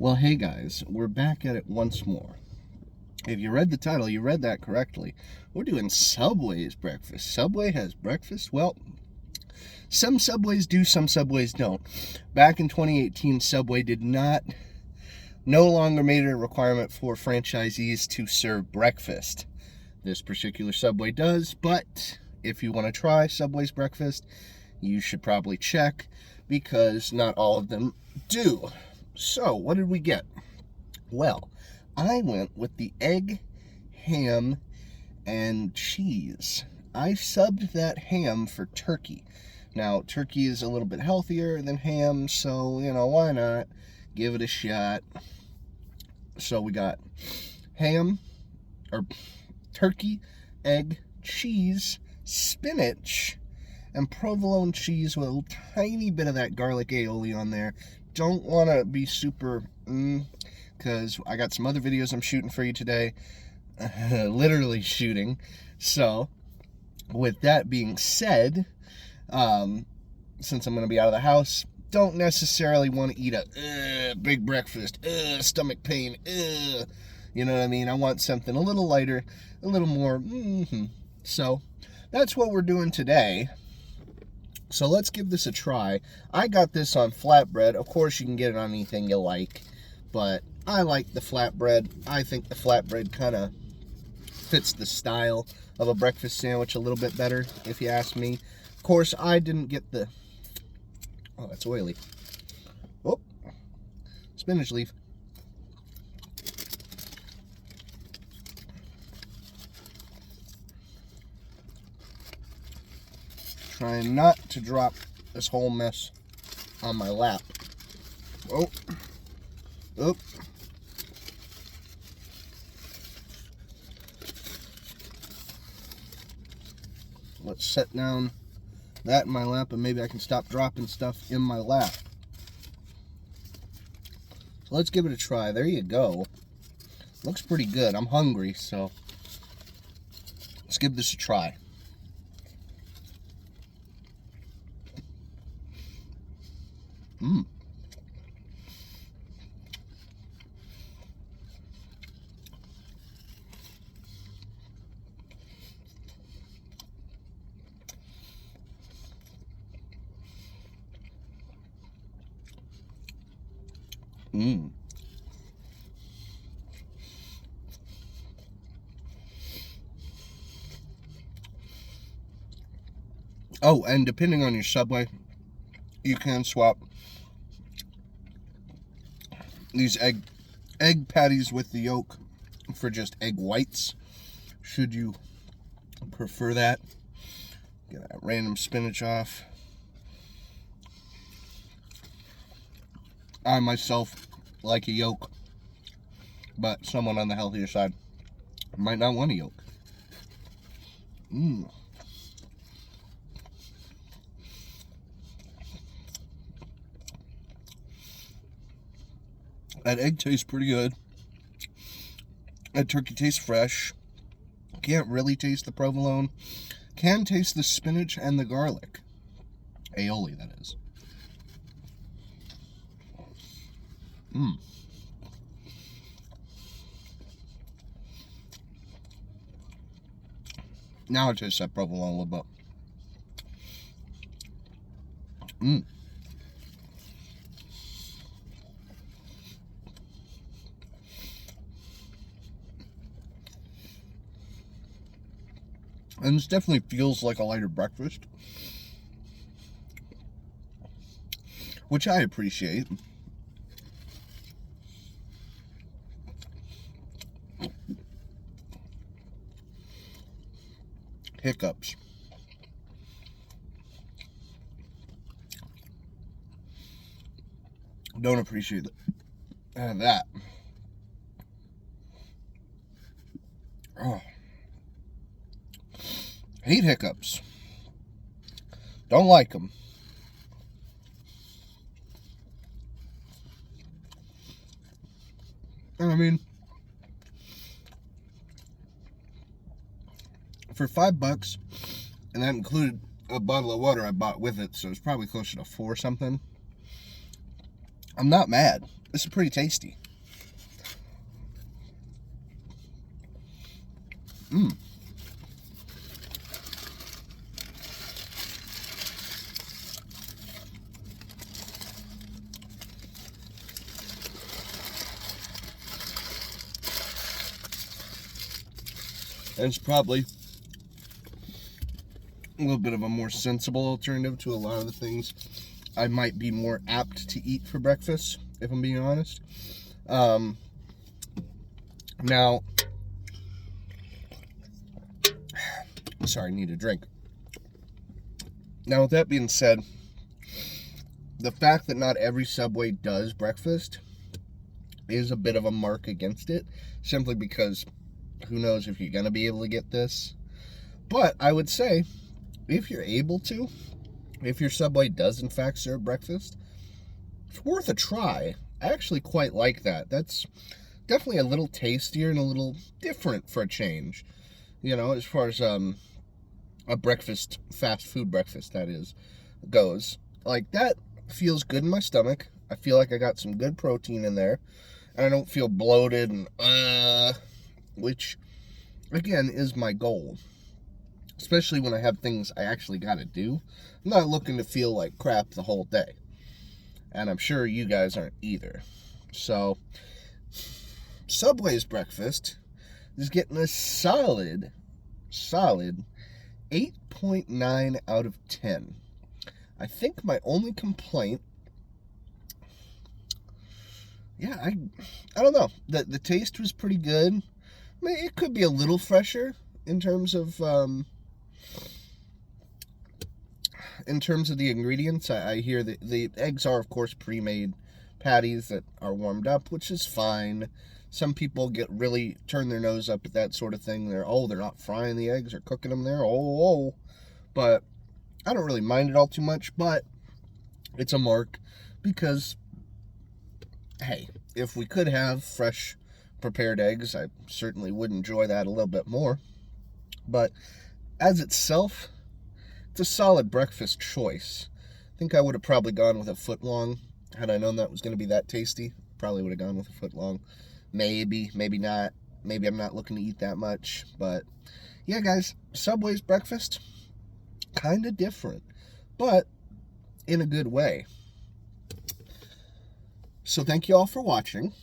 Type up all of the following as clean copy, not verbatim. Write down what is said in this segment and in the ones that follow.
Well, hey guys, we're back at it once more. If you read the title, you read that correctly. We're doing Subway's breakfast. Subway has breakfast? Well, some Subways do, some Subways don't. Back in 2018, Subway no longer made it a requirement for franchisees to serve breakfast. This particular Subway does, but if you want to try Subway's breakfast, you should probably check because not all of them do. So, what did we get? Well, I went with the egg, ham, and cheese. I subbed that ham for turkey. Now, turkey is a little bit healthier than ham, so, why not give it a shot? So we got ham, or turkey, egg, cheese, spinach, and provolone cheese with a tiny bit of that garlic aioli on there. Don't want to be super, because I got some other videos I'm shooting for you today. Literally shooting. So, with that being said, since I'm going to be out of the house, don't necessarily want to eat a big breakfast, stomach pain, you know what I mean? I want something a little lighter, a little more, So, that's what we're doing today. So let's give this a try. I got this on flatbread. Of course, you can get it on anything you like, but I like the flatbread. I think the flatbread kind of fits the style of a breakfast sandwich a little bit better, if you ask me. Of course, I didn't get the... Oh, that's oily. Oh, spinach leaf. Trying not to drop this whole mess on my lap. Oh. Let's set down that in my lap and maybe I can stop dropping stuff in my lap. So let's give it a try. There you go. Looks pretty good. I'm hungry, so let's give this a try. Oh, and depending on your Subway, you can swap these egg patties with the yolk for just egg whites, should you prefer that. Get that random spinach off. I myself like a yolk, but someone on the healthier side might not want a yolk. That egg tastes pretty good. That turkey tastes fresh. Can't really taste the provolone. Can taste the spinach and the garlic. Aioli, that is. Now I taste that provolone a little bit. And this definitely feels like a lighter breakfast, which I appreciate. Hiccups. Don't appreciate that. Oh. Hate hiccups. Don't like them. I mean, for $5, and that included a bottle of water I bought with it, so it's probably closer to $4 something. I'm not mad. This is pretty tasty. Mmm. And it's probably a little bit of a more sensible alternative to a lot of the things I might be more apt to eat for breakfast, if I'm being honest. Now, sorry, I need a drink. Now, with that being said, the fact that not every Subway does breakfast is a bit of a mark against it, simply because who knows if you're going to be able to get this. But I would say, if you're able to, if your Subway does in fact serve breakfast, it's worth a try. I actually quite like that. That's definitely a little tastier and a little different for a change. You know, as far as a breakfast, fast food breakfast, that is, goes. Like, that feels good in my stomach. I feel like I got some good protein in there. And I don't feel bloated and, which, again, is my goal. Especially when I have things I actually got to do. I'm not looking to feel like crap the whole day. And I'm sure you guys aren't either. So, Subway's breakfast is getting a solid 8.9 out of 10. I think my only complaint, yeah, I don't know. The taste was pretty good. I mean, it could be a little fresher in terms of the ingredients. I hear that the eggs are, of course, pre-made patties that are warmed up, which is fine. Some people turn their nose up at that sort of thing. They're not frying the eggs or cooking them there. But I don't really mind it all too much, but it's a mark because, hey, if we could have fresh prepared eggs, I certainly would enjoy that a little bit more. But as itself, it's a solid breakfast choice. I think I would have probably gone with a footlong. Had I known that was going to be that tasty, probably would have gone with a footlong. Maybe not. Maybe I'm not looking to eat that much. But yeah, guys, Subway's breakfast, kind of different, but in a good way. So thank you all for watching.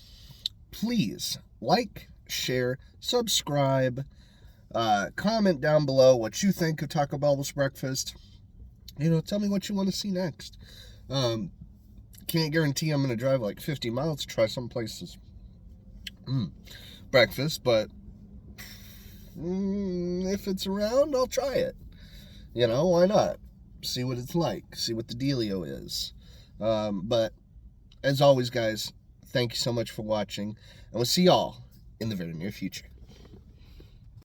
Please like, share, subscribe, comment down below what you think of Taco Bell's breakfast. Tell me what you want to see next. Can't guarantee I'm going to drive like 50 miles to try some places breakfast, but if it's around, I'll try it. Why not? See what it's like. See what the dealio is. But as always, guys, thank you so much for watching, and we'll see y'all in the very near future.